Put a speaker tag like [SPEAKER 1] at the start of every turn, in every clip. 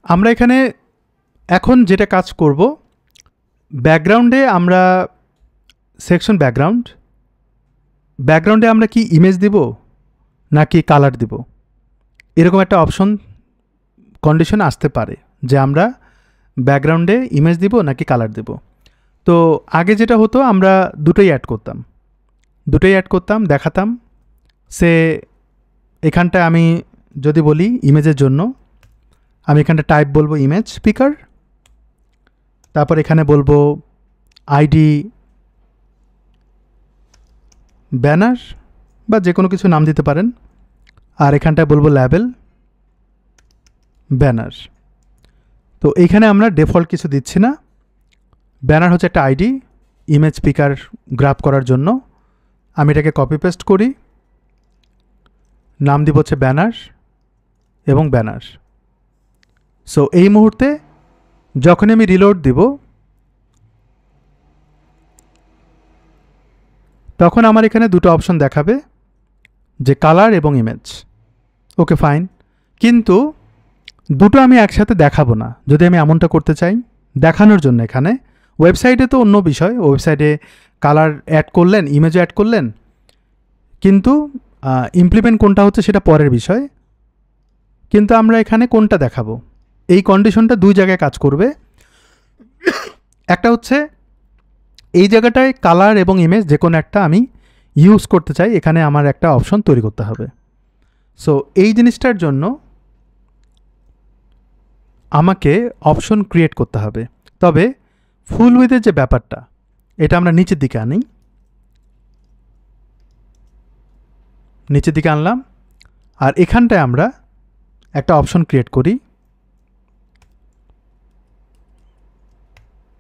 [SPEAKER 1] আমরা এখানে এখন যেটা কাজ করব, ব্যাকগ্রাউন্ডে আমরা সেকশন ব্যাকগ্রাউন্ডে আমরা কি ইমেজ দিব নাকি কালার দিব, এরকম একটা অপশন কন্ডিশন আসতে পারে যে আমরা ব্যাকগ্রাউন্ডে ইমেজ দিব নাকি কালার দিব। তো আগে যেটা হতো আমরা দুটোই অ্যাড করতাম, দেখাতাম। সে এখানটায় আমি যদি বলি ইমেজের জন্য, আমি এখানটা টাইপ বলবো ইমেজ পিকার, তারপর এখানে বলবো আইডি ব্যানার বা যে কোনো কিছু নাম দিতে পারেন, আর এখানটায় বলবো লেবেল ব্যানার। তো এইখানে আমরা ডিফল্ট কিছু দিচ্ছি না। ব্যানার হচ্ছে একটা আইডি ইমেজ পিকার গ্রাব করার জন্য। আমি এটাকে কপি পেস্ট করি, নাম দিব হচ্ছে ব্যানার এবং ব্যানার। সো এই মুহূর্তে যখন আমি রিলোড দিব তখন আমার এখানে দুটো অপশন দেখাবে, যে কালার এবং ইমেজ। ওকে ফাইন, কিন্তু দুটো আমি একসাথে দেখাবো না। যদি আমি এমনটা করতে চাই দেখানোর জন্য, এখানে ওয়েবসাইটে তো অন্য বিষয়, ওয়েবসাইটে কালার অ্যাড করলেন, ইমেজও অ্যাড করলেন, কিন্তু ইমপ্লিমেন্ট কোনটা হচ্ছে সেটা পরের বিষয়। কিন্তু আমরা এখানে কোনটা দেখাবো, এই কন্ডিশনটা দুই জায়গায় কাজ করবে। একটা হচ্ছে এই জায়গাটায় কালার এবং ইমেজ যে কোনো একটা আমি ইউজ করতে চাই, এখানে আমার একটা অপশন তৈরি করতে হবে। সো এই জিনিসটার জন্য আমাকে অপশন ক্রিয়েট করতে হবে। তবে ফুল উইথের যে ব্যাপারটা, এটা আমরা নিচের দিকে আনি, নিচের দিকে আনলাম, আর এখানটায় আমরা একটা অপশন ক্রিয়েট করি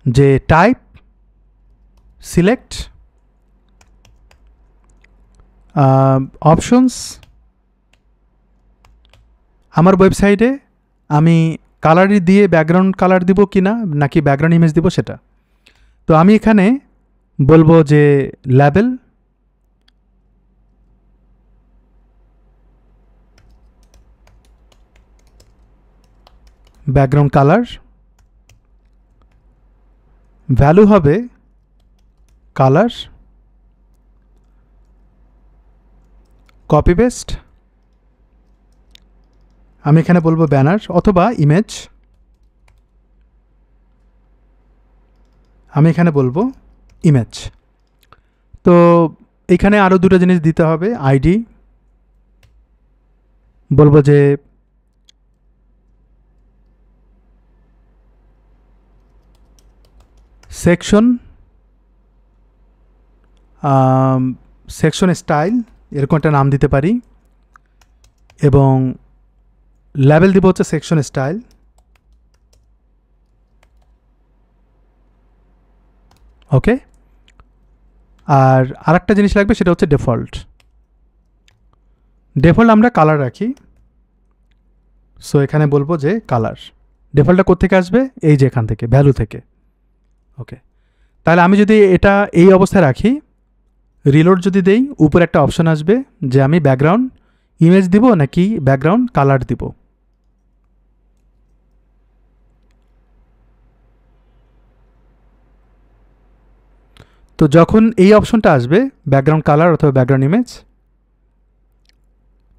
[SPEAKER 1] যে টাইপ সিলেক্ট অপশনস। আমার ওয়েবসাইটে আমি কালারই দিয়ে ব্যাকগ্রাউন্ড কালার দিব কি না, নাকি ব্যাকগ্রাউন্ড ইমেজ দিব সেটা। তো আমি এখানে বলবো যে লেবেল ব্যাকগ্রাউন্ড কালার, ভ্যালু হবে কালার, কপি পেস্ট। আমি এখানে বলবো ব্যানার অথবা ইমেজ, আমি এখানে বলবো ইমেজ। তো এখানে আরও দুটো জিনিস দিতে হবে। আইডি বলবো যে সেকশন স্টাইল, এরকম একটা নাম দিতে পারি, এবং লেবেল দিব হচ্ছে সেকশন স্টাইল। ওকে, আর আরেকটা জিনিস লাগবে, সেটা হচ্ছে ডিফল্ট আমরা কালার রাখি। সো এখানে বলবো যে কালার, ডিফল্টটা কোত্থেকে আসবে, এই যে এখান থেকে, ভ্যালু থেকে। ওকে, তাহলে আমি যদি এটা এই অবস্থায় রাখি, রিলোড যদি দেই, উপরে একটা অপশন আসবে যে আমি ব্যাকগ্রাউন্ড ইমেজ দিব নাকি ব্যাকগ্রাউন্ড কালার দিব। তো যখন এই অপশনটা আসবে ব্যাকগ্রাউন্ড কালার অথবা ব্যাকগ্রাউন্ড ইমেজ,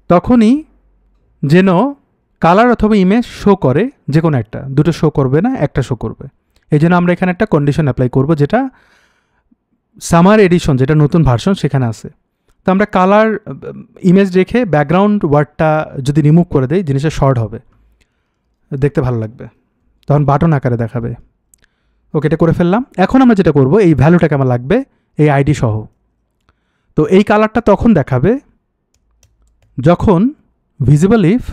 [SPEAKER 1] তখনই যেন কালার অথবা ইমেজ শো করে, যে কোনো একটা, দুটো শো করবে না, একটা শো করবে। এই জন্য আমরা এখানে একটা কন্ডিশন অ্যাপ্লাই করব, যেটা সামার এডিশন, যেটা নতুন ভার্সন সেখানে আছে। তো আমরা কালার ইমেজ রেখে ব্যাকগ্রাউন্ড ওয়ার্ডটা যদি রিমুভ করে দেই, জিনিসটা শর্ট হবে, দেখতে ভালো লাগবে, তখন বাটন আকারে দেখাবে। ওকে, এটা করে ফেললাম। এখন আমরা যেটা করব, এই ভ্যালুটাকে আমার লাগবে এই আইডি সহ। তো এই কালারটা তখন দেখাবে যখন visible if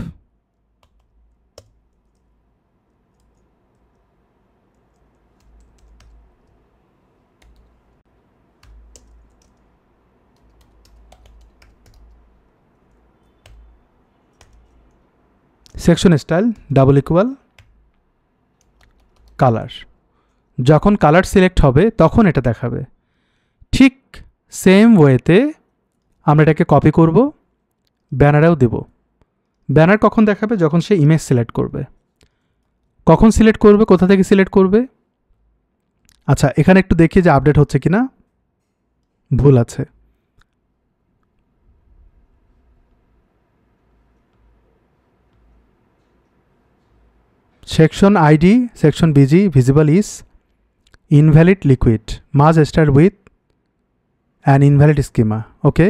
[SPEAKER 1] section style double equal colour, যখন কালার সিলেক্ট হবে তখন এটা দেখাবে। ঠিক সেম ওয়েতে আমরা এটাকে কপি করব, ব্যানারেও দেব। ব্যানার কখন দেখাবে, যখন সে ইমেজ সিলেক্ট করবে। কখন সিলেক্ট করবে, কোথা থেকে সিলেক্ট করবে? আচ্ছা, এখানে একটু দেখি যে আপডেট হচ্ছে কিনা। ভুল আছে। Section ID, section busy visible is invalid liquid must start with an invalid schema. ওকে,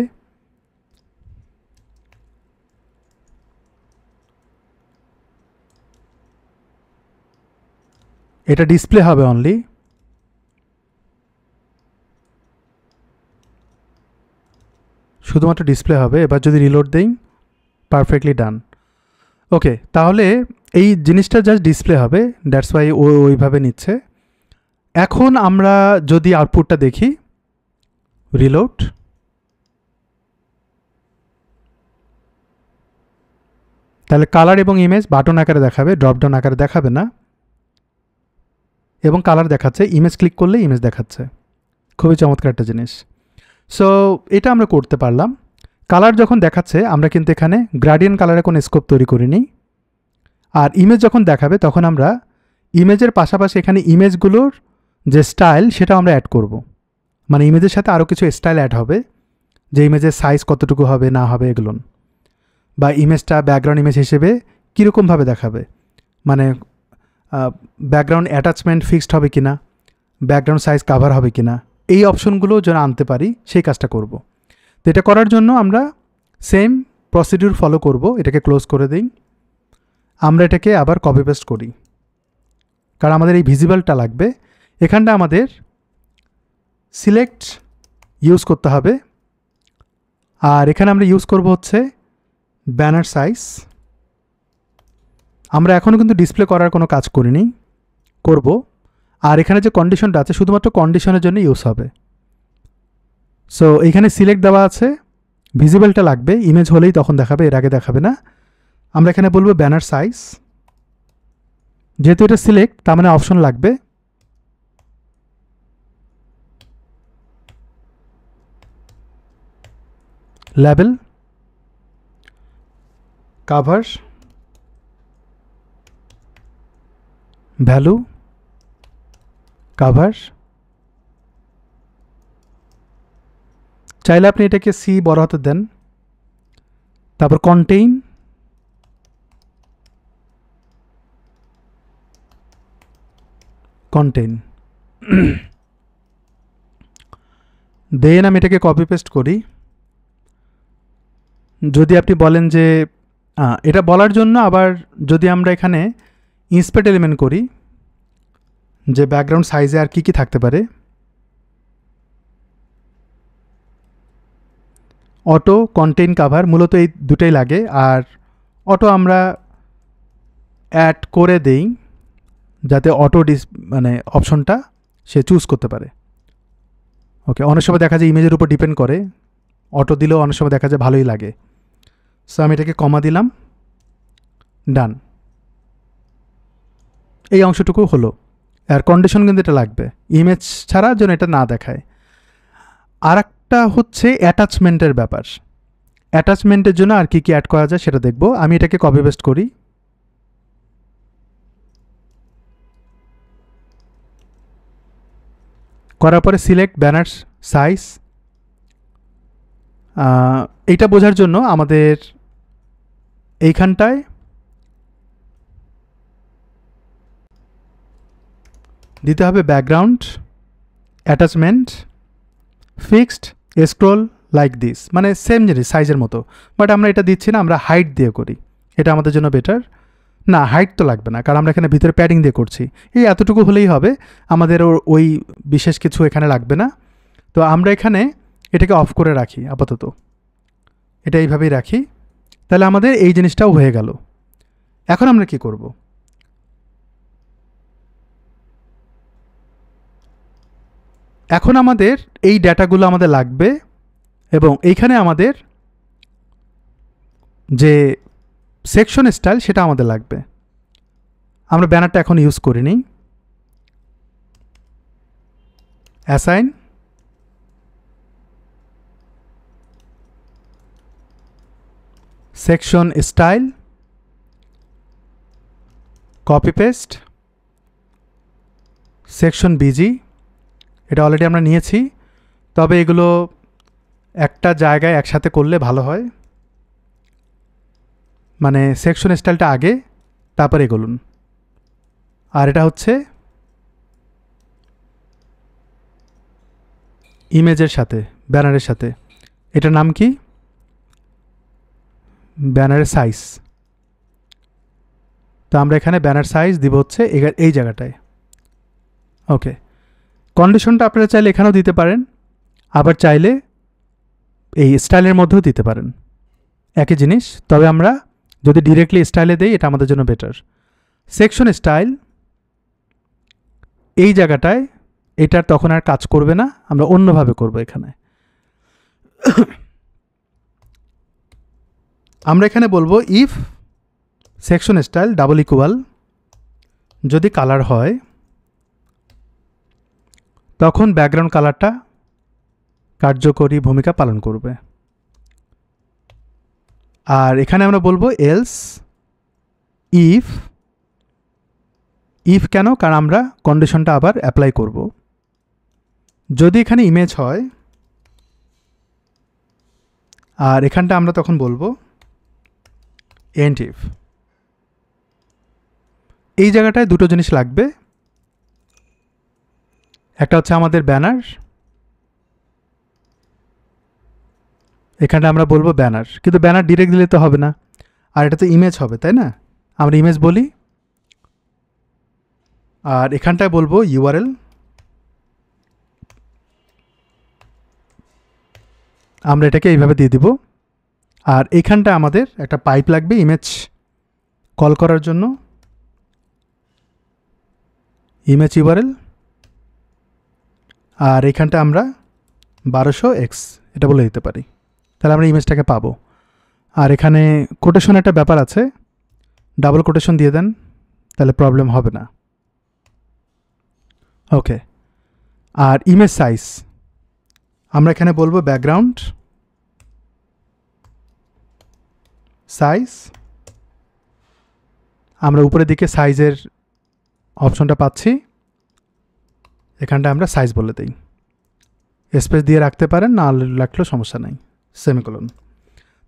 [SPEAKER 1] এটা ডিসপ্লে হবে অনলি। শুধুমাত্র ডিসপ্লে হবে। এবার যদি রিলোড দেই, পারফেক্টলি ডান। ওকে, তাহলে এই জিনিসটা জাস্ট ডিসপ্লে হবে, দ্যাটস ওয়াই ওইভাবে নিচ্ছে। এখন আমরা যদি আউটপুটটা দেখি, রিলোড, তাহলে কালার এবং ইমেজ বাটন আকারে দেখাবে, ড্রপডাউন আকারে দেখাবে না, এবং কালার দেখাচ্ছে। ইমেজ ক্লিক করলে ইমেজ দেখাচ্ছে। খুবই চমৎকার একটা জিনিস। সো এটা আমরা করতে পারলাম। কালার যখন দেখাচ্ছে, আমরা কিন্তু এখানে গ্রাডিয়েন্ট কালারে কোনো স্কোপ তৈরি করিনি। আর ইমেজ যখন দেখাবে, তখন আমরা ইমেজের পাশাপাশি এখানে ইমেজগুলোর যে স্টাইল, সেটাও আমরা অ্যাড করব। মানে ইমেজের সাথে আরও কিছু স্টাইল অ্যাড হবে, যে ইমেজের সাইজ কতটুকু হবে না হবে এগুলো, বা ইমেজটা ব্যাকগ্রাউন্ড ইমেজ হিসেবে কীরকমভাবে দেখাবে, মানে ব্যাকগ্রাউন্ড অ্যাটাচমেন্ট ফিক্সড হবে কিনা, ব্যাকগ্রাউন্ড সাইজ কাভার হবে কিনা, এই অপশনগুলো যেন আনতে পারি, সেই কাজটা করব। তো এটা করার জন্য আমরা সেম প্রসিডিউর ফলো করব। এটাকে ক্লোজ করে দিই। আমরা এটাকে আবার কপি পেস্ট করি, কারণ আমাদের এই ভিজিবলটা লাগবে। এখানটা আমাদের সিলেক্ট ইউজ করতে হবে। আর এখানে আমরা ইউজ করব হচ্ছে ব্যানার সাইজ। আমরা এখনও কিন্তু ডিসপ্লে করার কোনো কাজ করিনি, করব। আর এখানে যে কন্ডিশনটা আছে, শুধুমাত্র কন্ডিশনের জন্য ইউজ হবে। সো এইখানে সিলেক্ট দেওয়া আছে, ভিজিবলটা লাগবে, ইমেজ হলেই তখন দেখাবে, এর আগে দেখাবে না। আমরা এখানে বলবো ব্যানার সাইজ। যেহেতু এটা সিলেক্ট, তার মানে অপশন লাগবে। Label, cover, value, cover. চাইলে আপনি এটাকে সি বড় হাতে দেন। তারপর কন্টেইন, কন্টেইন। দেন আমি এটাকে কপি পেস্ট করি। যদি আপনি বলেন যে এটা বলার জন্য আবার যদি আমরা এখানে ইন্সপেক্ট এলিমেন্ট করি, যে ব্যাকগ্রাউন্ড সাইজে আর কি কি থাকতে পারে, অটো, কন্টেইন, কাভার, মূলত এই দুটাই লাগে। আর অটো আমরা অ্যাড করে দেই, যাতে অটো মানে অপশনটা সে চুজ করতে পারে। ওকে, অনেক সময় দেখা যায় ইমেজের উপর ডিপেন্ড করে, অটো দিলেও অনেক সময় দেখা যায় ভালোই লাগে। সো আমি এটাকে কমা দিলাম, ডান। এই অংশটুকু হলো। আর কন্ডিশন কিন্তু এটা লাগবে, ইমেজ ছাড়া যেন এটা না দেখায়। আর একটা হচ্ছে অ্যাটাচমেন্টের ব্যাপার। অ্যাটাচমেন্টের জন্য আর কি কি অ্যাড করা যায় সেটা দেখব। আমি এটাকে কপি পেস্ট করি। করার পরে সিলেক্ট ব্যানার সাইজ। এইটা বোঝার জন্য আমাদের এইখানটায় দিতে হবে background attachment fixed scroll like this, মানে সেম জিনিস সাইজের মতো, বাট আমরা এটা দিচ্ছি না, আমরা হাইট দিয়ে করি। এটা আমাদের জন্য বেটার। না, হাইট তো লাগবে না, কারণ আমরা এখানে ভিতরে প্যাডিং দিয়ে করছি। এই এতটুকু হলেই হবে, আমাদের ওই বিশেষ কিছু এখানে লাগবে না। তো আমরা এখানে এটাকে অফ করে রাখি আপাতত, এটা এইভাবেই রাখি। তাহলে আমাদের এই জিনিসটাও হয়ে গেল। এখন আমরা কি করব? এখন আমাদের এই ডেটাগুলো আমাদের লাগবে, এবং এইখানে আমাদের যে সেকশন স্টাইল সেটা আমাদের লাগবে। আমরা ব্যানারটা এখন ইউজ করিনি। Assign, section style, copy paste, section BG, এটা অলরেডি আমরা নিয়েছি, তবে এগুলো একটা জায়গায় একসাথে করলে ভালো হয়, মানে সেকশন স্টাইলটা আগে তারপর এগুলোন। আর এটা হচ্ছে ইমেজের সাথে, ব্যানারের সাথে, এটার নাম কি, ব্যানারের সাইজ। তো আমরা এখানে ব্যানার সাইজ দিব হচ্ছে এই জায়গাটায়। ওকে, কন্ডিশনটা আপনারা চাইলে এখানেও দিতে পারেন, আবার চাইলে এই স্টাইলের মধ্যেও দিতে পারেন, একই জিনিস। তবে আমরা যদি ডিরেক্টলি স্টাইলে দেই এটা আমাদের জন্য বেটার। সেকশন স্টাইল এই জায়গাটায় এটার তখন আর কাজ করবে না, আমরা অন্যভাবে করব এখানে। আমরা এখানে বলবো if section style double equal, যদি কালার হয় তখন ব্যাকগ্রাউন্ড কালারটা কার্যকরী ভূমিকা পালন করবে। আর এখানে আমরা বলবো এলস ইফ, ইফ কেন, কারণ আমরা কন্ডিশনটা আবার অ্যাপ্লাই করব। যদি এখানে ইমেজ হয় আর এখানটা আমরা তখন বলবো এন্ড ইফ। এই জায়গাটায় দুটো জিনিস লাগবে, একটা হচ্ছে আমাদের ব্যানার, এখানটা আমরা বলবো ব্যানার, কিন্তু ব্যানার ডিরেক্ট দিলে তো হবে না, আর এটা তো ইমেজ হবে, তাই না? আমরা ইমেজ বলি, আর এখানটায় বলবো ইউআরএল, আমরা এটাকে এইভাবে দিয়ে দিব। আর এইখানটা আমাদের একটা পাইপ লাগবে ইমেজ কল করার জন্য, ইমেজ ইউআরএল, আর এইখানটা আমরা 1200x এটা বলে দিতে পারি, তাহলে আমরা ইমেজটাকে পাবো। আর এখানে কোটেশন একটা ব্যাপার আছে, ডাবল কোটেশন দিয়ে দেন, তাহলে প্রবলেম হবে না। ওকে, আর ইমেজ সাইজ আমরা এখানে বলবো ব্যাকগ্রাউন্ড সাইজ, আমরা উপরের দিকে সাইজের অপশনটা পাচ্ছি, এখানটা আমরা সাইজ বলে দিই, স্পেস দিয়ে রাখতে পারেন, না রাখলেও সমস্যা নাই, সেমিকোলন।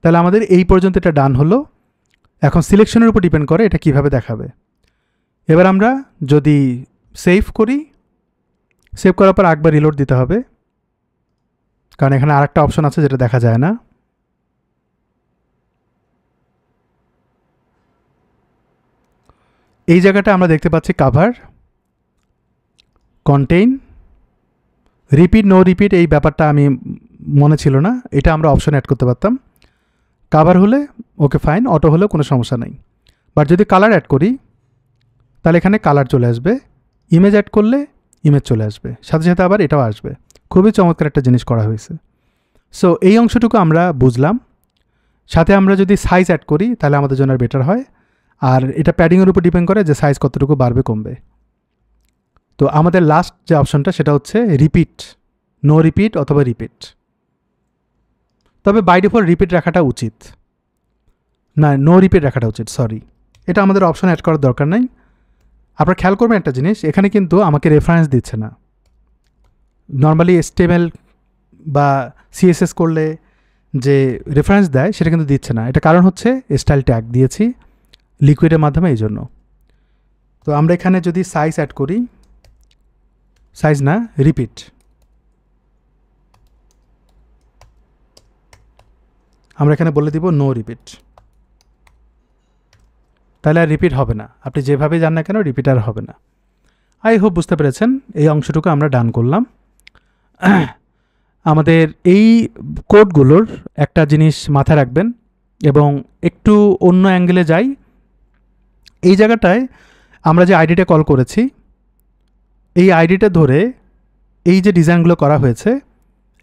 [SPEAKER 1] তাহলে আমাদের এই পর্যন্ত এটা ডান হলো। এখন সিলেকশনের উপর ডিপেন্ড করে এটা কিভাবে দেখাবে। এবার আমরা যদি সেভ করি, সেভ করার পর একবার রিলোড দিতে হবে, কারণ এখানে আরেকটা অপশন আছে যেটা দেখা যায় না। এই জায়গাটা আমরা দেখতে পাচ্ছি cover, contain, repeat no repeat, এই ব্যাপারটা আমি মনে ছিল না, এটা আমরা অপশন অ্যাড করতে পারতাম। কাভার হলে ওকে ফাইন, অটো হলেও কোনো সমস্যা নেই। বাট যদি কালার অ্যাড করি তাহলে এখানে কালার চলে আসবে, ইমেজ অ্যাড করলে ইমেজ চলে আসবে, সাথে সাথে আবার এটাও আসবে। খুবই চমৎকার একটা জিনিস করা হয়েছে। সো এই অংশটুকু আমরা বুঝলাম। সাথে আমরা যদি সাইজ অ্যাড করি তাহলে আমাদের জন্য বেটার হয়, আর এটা প্যাডিংয়ের উপর ডিপেন্ড করে যে সাইজ কতটুকু বাড়বে কমবে। তো আমাদের লাস্ট যে অপশনটা সেটা হচ্ছে রিপিট, নো রিপিট অথবা রিপিট, তবে বাই ডিফল্ট রিপিট রাখাটা উচিত না, নো রিপিট রাখাটা উচিত, সরি, এটা আমাদের অপশন অ্যাড করার দরকার নাই। আপনারা খেয়াল করবেন একটা জিনিস, এখানে কিন্তু আমাকে রেফারেন্স দিচ্ছে না। নর্মালি HTML বা CSS করলে যে রেফারেন্স দেয় সেটা কিন্তু দিচ্ছে না, এটা কারণ হচ্ছে স্টাইল ট্যাগ দিয়েছি লিকুইডের মাধ্যমে, এই জন্য। তো আমরা এখানে যদি সাইজ অ্যাড করি, সাইজ না রিপিট, আমরা এখানে বলে দিব নো রিপিট, তাহলে আর রিপিট হবে না, আপনি যেভাবে যান না কেন রিপিট আর হবে না। আই হোপ বুঝতে পেরেছেন। এই অংশটুকু আমরা ডান করলাম। আমাদের এই কোডগুলোর একটা জিনিস মাথায় রাখবেন, এবং একটু অন্য অ্যাঙ্গেলে যাই। এই জায়গাটায় আমরা যে আইডিটা কল করেছি, এই আইডিটা ধরে এই যে ডিজাইনগুলো করা হয়েছে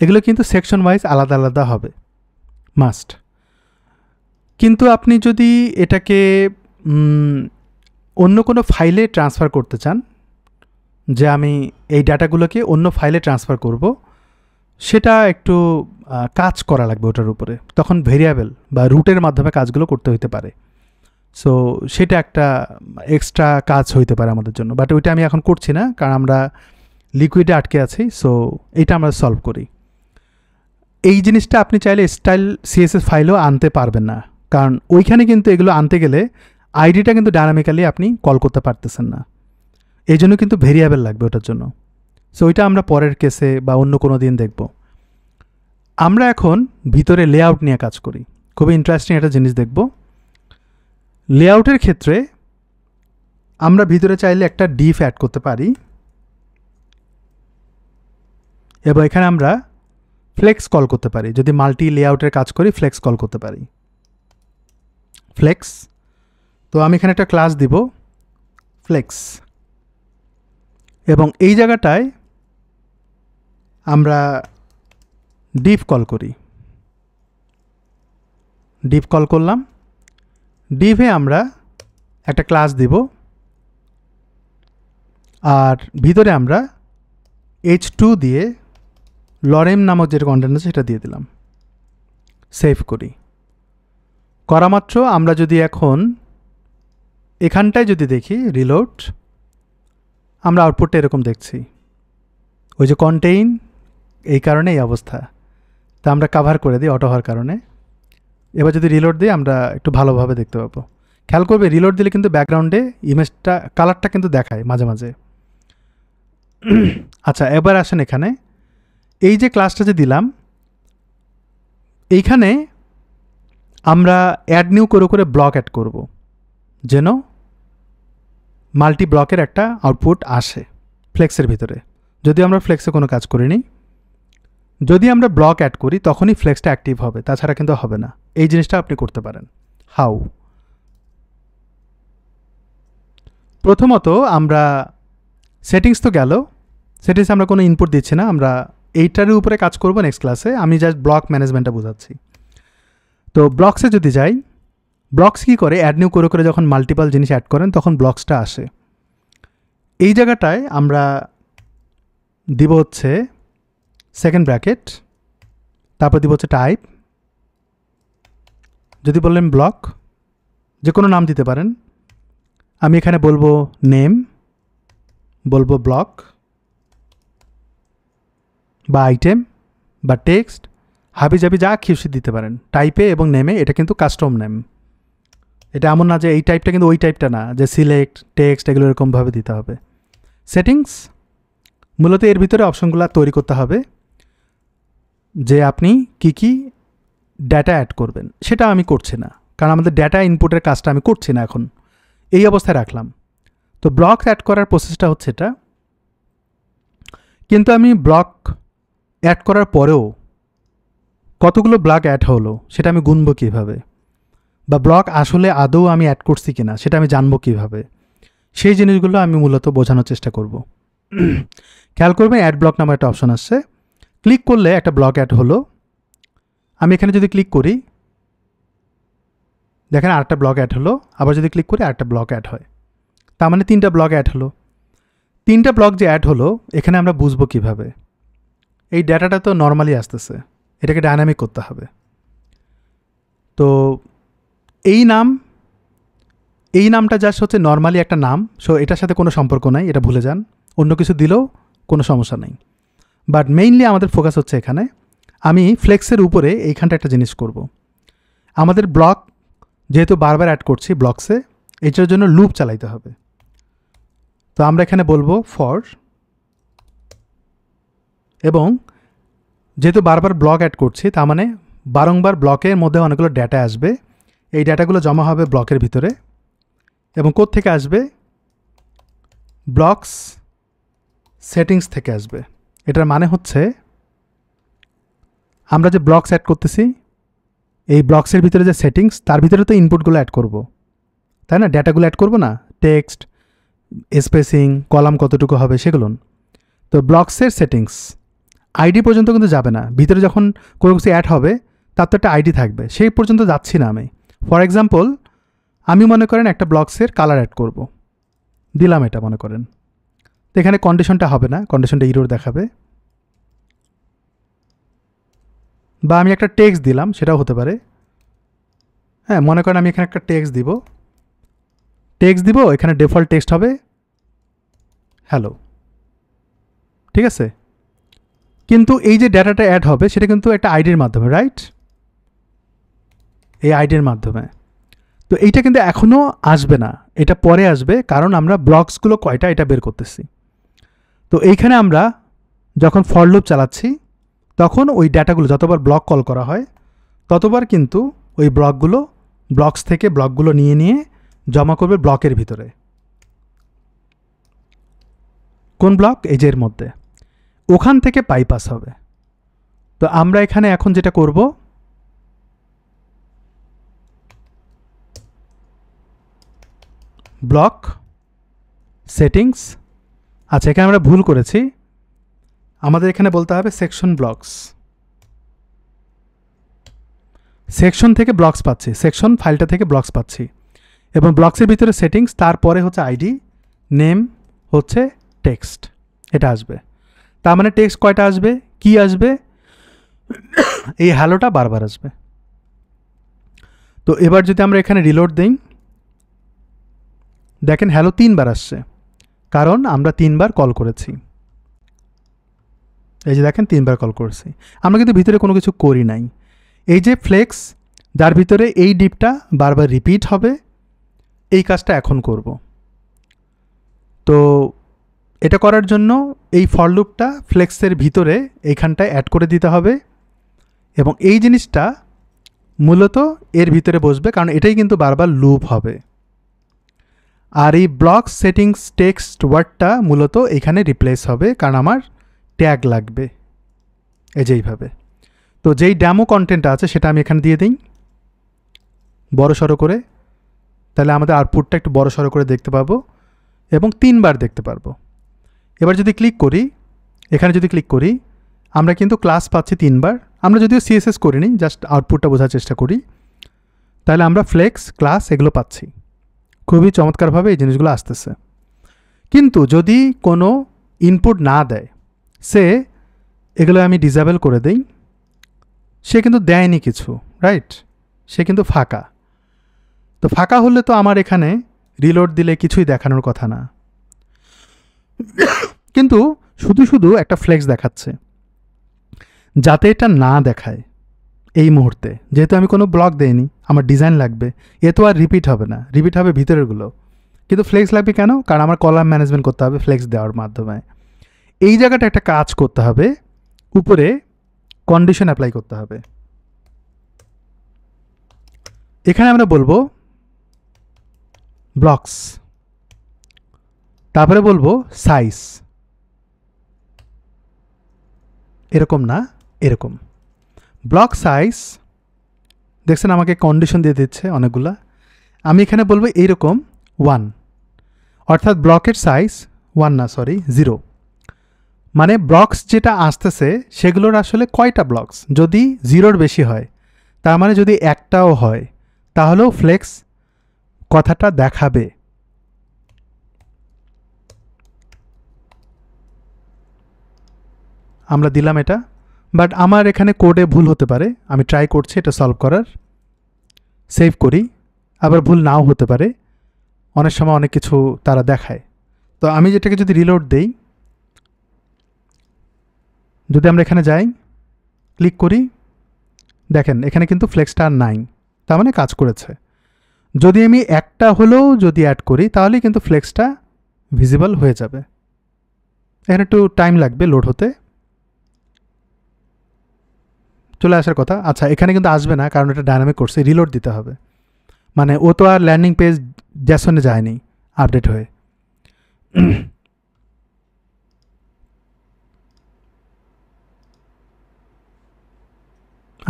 [SPEAKER 1] এগুলো কিন্তু সেকশন ওয়াইজ আলাদা আলাদা হবে, মাস্ট। কিন্তু আপনি যদি এটাকে অন্য কোনো ফাইলে ট্রান্সফার করতে চান, যে আমি এই ডাটাগুলোকে অন্য ফাইলে ট্রান্সফার করব, সেটা একটু কাজ করা লাগবে ওটার উপরে, তখন ভেরিয়েবল বা রুটের মাধ্যমে কাজগুলো করতে হতে পারে। সো সেটা একটা এক্সট্রা কাজ হইতে পারে আমাদের জন্য, বাট ওইটা আমি এখন করছি না কারণ আমরা লিকুইডে আটকে আছি। সো এটা আমরা সলভ করি। এই জিনিসটা আপনি চাইলে স্টাইল সিএসএস ফাইলও আনতে পারবেন না, কারণ ওইখানে কিন্তু এগুলো আনতে গেলে আইডিটা কিন্তু ডায়নামিক্যালি আপনি কল করতে পারতেছেন না, এই জন্য কিন্তু ভেরিয়েবল লাগবে ওটার জন্য। সো ওইটা আমরা পরের কেসে বা অন্য কোনো দিন দেখব। আমরা এখন ভিতরে লেআউট নিয়ে কাজ করি। খুবই ইন্টারেস্টিং একটা জিনিস দেখব। লেআউটের ক্ষেত্রে আমরা ভিতরে চাইলে একটা ডিফ অ্যাড করতে পারি, এবং এখানে আমরা ফ্লেক্স কল করতে পারি। যদি মাল্টি লেআউটের কাজ করি ফ্লেক্স কল করতে পারি, ফ্লেক্স। তো আমি এখানে একটা ক্লাস দিব ফ্লেক্স, এবং এই জায়গাটায় আমরা ডিফ কল করি। ডিফ কল করলাম, ডিভে আমরা একটা ক্লাস দিব, আর ভিতরে আমরা h2 দিয়ে লরেম নামক যে কন্টেন্ট আছে সেটা দিয়ে দিলাম। সেভ করি। করা মাত্র আমরা যদি এখন এখানটায় যদি দেখি রিলোড, আমরা আউটপুটটা এরকম দেখছি, ওই যে কন্টেইন, এই কারণে এই অবস্থা। তা আমরা কাভার করে দিই অটো হওয়ার কারণে। এবার যদি রিলোড দিই আমরা একটু ভালোভাবে দেখতে পাবো। খেয়াল করবে রিলোড দিলে কিন্তু ব্যাকগ্রাউন্ডে ইমেজটা কালারটা কিন্তু দেখায় মাঝে মাঝে। আচ্ছা, এবার আসেন এখানে এই যে ক্লাসটা যে দিলাম, এইখানে আমরা অ্যাড নিউ করে করে ব্লক অ্যাড করব, যেন মাল্টি ব্লকের একটা আউটপুট আসে ফ্লেক্সের ভিতরে। যদি আমরা ফ্লেক্সে কোনো কাজ করিনি, যদি আমরা ব্লক অ্যাড করি তখনই ফ্লেক্সটা অ্যাক্টিভ হবে, তাছাড়া কিন্তু হবে না। এই জিনিসটা আপনি করতে পারেন। হাউ? প্রথমত আমরা সেটিংস তো গেল, সেটিংস আমরা কোনো ইনপুট দিচ্ছি না, আমরা এইটার উপরে কাজ করব নেক্সট ক্লাসে। আমি জাস্ট ব্লক ম্যানেজমেন্টটা বোঝাচ্ছি। তো ব্লকসে যদি যাই, ব্লকস কী করে, অ্যাড নিউ করে করে যখন মাল্টিপাল জিনিস অ্যাড করেন তখন ব্লকসটা আসে। এই জায়গাটায় আমরা দিব হচ্ছে সেকেন্ড ব্র্যাকেট, তারপর দিব হচ্ছে টাইপ। যদি বললেন ব্লক, যে কোনো নাম দিতে পারেন। আমি এখানে বলবো নেম, বলবো ব্লক বা আইটেম বা টেক্সট, হাবি জাবি যা খুশি দিতে পারেন টাইপে এবং নেমে। এটা কিন্তু কাস্টম নেম, এটা এমন না যে এই টাইপটা কিন্তু ওই টাইপটা না যে সিলেক্ট টেক্সট এগুলো এরকমভাবে দিতে হবে। সেটিংস মূলত এর ভিতরে অপশনগুলো তৈরি করতে হবে, যে আপনি কি কি ডেটা অ্যাড করবেন। সেটা আমি করছি না, কারণ আমাদের ডেটা ইনপুটের কাজটা আমি করছি না এখন, এই অবস্থায় রাখলাম। তো ব্লক অ্যাড করার প্রসেসটা হচ্ছে এটা। কিন্তু আমি ব্লক অ্যাড করার পরেও কতগুলো ব্লক অ্যাড হলো সেটা আমি গুনবো কীভাবে, বা ব্লক আসলে আদৌ আমি অ্যাড করছি কিনা সেটা আমি জানবো কীভাবে, সেই জিনিসগুলো আমি মূলত বোঝানোর চেষ্টা করব। খেয়াল করবেন অ্যাড ব্লক নামে একটা অপশন আসছে, ক্লিক করলে একটা ব্লক অ্যাড হলো। আমি এখানে যদি ক্লিক করি দেখেন আরেকটা ব্লক অ্যাড হলো, আবার যদি ক্লিক করি আরেকটা ব্লক অ্যাড হয়, তার মানে 3টা ব্লক অ্যাড হলো। 3টা ব্লক যে অ্যাড হলো এখানে আমরা বুঝবো কীভাবে, এই ডেটাটা তো নর্মালি আসতেছে, এটাকে ডায়নামিক করতে হবে। তো এই নামটা জাস্ট হচ্ছে নর্মালি একটা নাম, সো এটার সাথে কোনো সম্পর্ক নাই, এটা ভুলে যান। অন্য কিছু দিলেও কোনো সমস্যা নেই, বাট মেইনলি আমাদের ফোকাস হচ্ছে এখানে। আমি ফ্লেক্সের উপরে এইখানটা একটা জিনিস করব। আমাদের ব্লক যেহেতু বারবার অ্যাড করছি ব্লকসে, এটার জন্য লুপ চালাইতে হবে। তো আমরা এখানে বলবো ফর, এবং যেহেতু বারবার ব্লক অ্যাড করছি তার মানে বারংবার ব্লকের মধ্যে অনেকগুলো ডেটা আসবে। এই ডেটাগুলো জমা হবে ব্লকের ভিতরে, এবং কোত্থেকে আসবে, ব্লকস সেটিংস থেকে আসবে। এটার মানে হচ্ছে আমরা যে ব্লকস অ্যাড করতেছি এই ব্লকসের ভিতরে যে সেটিংস, তার ভিতরে তো ইনপুটগুলো অ্যাড করব, তাই না? ডেটাগুলো অ্যাড করব না, টেক্সট, স্পেসিং, কলাম কতটুকু হবে সেগুলো। তো ব্লকসের সেটিংস আইডি পর্যন্ত কিন্তু যাবে না, ভিতরে যখন কোনো কিছু অ্যাড হবে তার তো একটা আইডি থাকবে, সেই পর্যন্ত যাচ্ছি না আমি। ফর এক্সাম্পল আমি মনে করেন একটা ব্লকসের কালার অ্যাড করব, দিলাম এটা মনে করেন। তো এখানে কন্ডিশনটা হবে না, কন্ডিশনটা ইরর দেখাবে। বা আমি একটা টেক্সট দিলাম, সেটাও হতে পারে। হ্যাঁ, মনে করেন আমি এখানে একটা টেক্সট দিব, টেক্সট দিব, এখানে ডিফল্ট টেক্সট হবে হ্যালো, ঠিক আছে। কিন্তু এই যে ডেটাটা অ্যাড হবে সেটা কিন্তু একটা আইডির মাধ্যমে, রাইট, এই আইডির মাধ্যমে। তো এইটা কিন্তু এখনও আসবে না, এটা পরে আসবে, কারণ আমরা ব্লকসগুলো কয়টা এটা বের করতেছি। তো এইখানে আমরা যখন ফর লুপ চালাচ্ছি তখন ওই ডেটাগুলো যতবার ব্লক কল করা হয় ততবার কিন্তু ওই ব্লকস থেকে ব্লকগুলো নিয়ে নিয়ে জমা করবে ব্লকের ভিতরে। কোন ব্লক? এই যে এর মধ্যে, ওখান থেকে বাইপাস হবে। তো আমরা এখানে এখন যেটা করব, ব্লক সেটিংস, আচ্ছা এখানে আমরা ভুল করেছি, আমাদের এখানে বলতে হবে সেকশন ব্লকস। সেকশন থেকে ব্লকস পাচ্ছি, সেকশন ফাইলটা থেকে ব্লকস পাচ্ছি, এবং ব্লকসের ভিতরে সেটিংস, তারপরে হচ্ছে আইডি, নেম হচ্ছে টেক্সট, এটা আসবে। তার মানে টেক্সট কয়টা আসবে, কি আসবে, এই হ্যালোটা বারবার আসবে। তো এবার যদি আমরা এখানে রিলোড দিই, দেখেন হ্যালো 3 বার আসছে, কারণ আমরা 3 বার কল করেছি। এই যে দেখেন 3 বার কল করেছি, আমরা কিন্তু ভিতরে কোনো কিছু করি নাই। এই যে ফ্লেক্স, যার ভিতরে এই ডিপটা বারবার রিপিট হবে, এই কাজটা এখন করব। তো এটা করার জন্য এই ফর লুপটা ফ্লেক্সের ভিতরে এইখানটায় অ্যাড করে দিতে হবে, এবং এই জিনিসটা মূলত এর ভিতরে বসবে, কারণ এটাই কিন্তু বারবার লুপ হবে। আর এই ব্লক সেটিংস টেক্সট ওয়ার্ডটা মূলত এখানে রিপ্লেস হবে, কারণ আমার ট্যাগ লাগবে, এই যে এইভাবে। তো যেই ডেমো কন্টেন্টটা আছে সেটা আমি এখানে দিয়ে দিই বড় সড়ো করে, তাহলে আমাদের আউটপুটটা একটু বড় সড়ো করে দেখতে পাবো এবং 3 বার দেখতে পারবো। এবার যদি ক্লিক করি, এখানে যদি ক্লিক করি, আমরা কিন্তু ক্লাস পাচ্ছি 3 বার। আমরা যদিও সিএসএস করিনি, জাস্ট আউটপুটটা বোঝার চেষ্টা করি, তাহলে আমরা ফ্লেক্স, ক্লাস এগুলো পাচ্ছি। খুবই চমৎকারভাবে এই জিনিসগুলো আসতেছে। কিন্তু যদি কোনো ইনপুট না দেয়, সে এগুলো আমি ডিসেবল করে দেই, সে কিন্তু দেয়নি কিছু, রাইট, সে কিন্তু ফাঁকা। তো ফাঁকা হলে তো আমার এখানে রিলোড দিলে কিছুই দেখানোর কথা না, কিন্তু শুধু শুধু একটা ফ্লেক্স দেখাচ্ছে, যাতে এটা না দেখায় এই মুহূর্তে। যেহেতু আমি কোনো ব্লক দেইনি, আমার ডিজাইন লাগবে, এ তো আর রিপিট হবে না, রিপিট হবে ভিতরেরগুলো। কিন্তু ফ্লেক্স লাগবে কেন? কারণ আমার কলাম ম্যানেজমেন্ট করতে হবে ফ্লেক্স দেওয়ার মাধ্যমে। এই জায়গাটা একটা কাজ করতে হবে, উপরে কন্ডিশন অ্যাপ্লাই করতে হবে। এখানে আমরা বলবো ব্লকস, তারপরে বলবো সাইজ, এরকম না, এরকম ব্লক সাইজ। দেখছেন আমাকে কন্ডিশন দিয়ে দিচ্ছে অনেকগুলা, আমি এখানে বলবো এইরকম 1, অর্থাৎ ব্লকের সাইজ 1 না, সরি 0। মানে ব্লকস যেটা আসতেছে সেগুলোর আসলে কয়টা ব্লকস, যদি 0-র বেশি হয়, তার মানে যদি একটাও হয়, তাহলেও ফ্লেক্স কথাটা দেখাবে। আমরা দিলাম এটা, বাট আমার এখানে কোডে ভুল হতে পারে, আমি ট্রাই করছি এটা সলভ করার। সেভ করি, আবার ভুল নাও হতে পারে, অনেক সময় অনেক কিছু তারা দেখায়। তো আমি যেটাকে যদি রিলোড দেই, যদি আমরা এখানে যাই, ক্লিক করি, দেখেন এখানে কিন্তু ফ্লেক্সটা আর নাই, তার মানে কাজ করেছে। যদি আমি একটা হলেও যদি অ্যাড করি, তাহলে কিন্তু ফ্লেক্সটা ভিজিবল হয়ে যাবে। এখানে একটু টাইম লাগবে লোড হতে, চলে আসার কথা। আচ্ছা এখানে কিন্তু আসবে না, কারণ এটা ডায়নামিক করছে, রিলোড দিতে হবে। মানে ও তো আর ল্যান্ডিং পেজ জ্যাসনে যায়নি আপডেট হয়ে।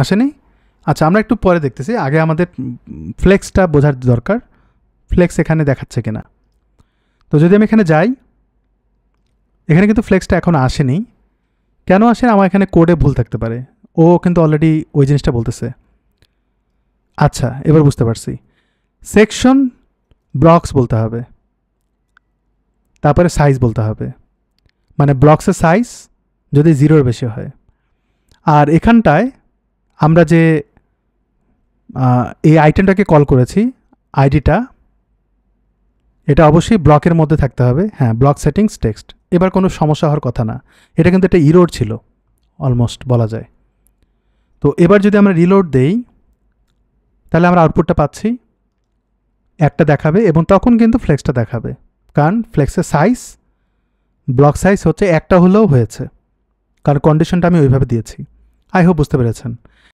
[SPEAKER 1] আসেনি? আচ্ছা আমরা একটু পরে দেখতেছি, আগে আমাদের ফ্লেক্সটা বোঝার দরকার, ফ্লেক্স এখানে দেখাচ্ছে কিনা। তো যদি আমি এখানে যাই, এখানে কিন্তু ফ্লেক্সটা এখন আসেনি। কেন আসে? আমার এখানে কোডে ভুল থাকতে পারে, ও কিন্তু অলরেডি ওই জিনিসটা বলতেছে। আচ্ছা এবার বুঝতে পারছি, সেকশন ব্লকস বলতে হবে, তারপরে সাইজ বলতে হবে, মানে ব্লকসের সাইজ যদি 0-র বেশি হয়। আর এখানটায় আমরা যে এই আইটেমটাকে কল করেছি, আইডিটা এটা অবশ্যই ব্লকের মধ্যে থাকতে হবে। হ্যাঁ, ব্লক সেটিংস টেক্সট। এবার কোনো সমস্যা হওয়ার কথা না। এটা কিন্তু একটা ইরোর ছিল অলমোস্ট বলা যায়। তো এবার যদি আমরা রিলোড দেই তাহলে আমরা আউটপুটটা পাচ্ছি, একটা দেখাবে এবং তখন কিন্তু ফ্লেক্সটা দেখাবে, কারণ ফ্লেক্সের সাইজ ব্লক সাইজ হচ্ছে একটা হলেও হয়েছে, কারণ কন্ডিশনটা আমি ওইভাবে দিয়েছি। আই হোপ বুঝতে পেরেছেন।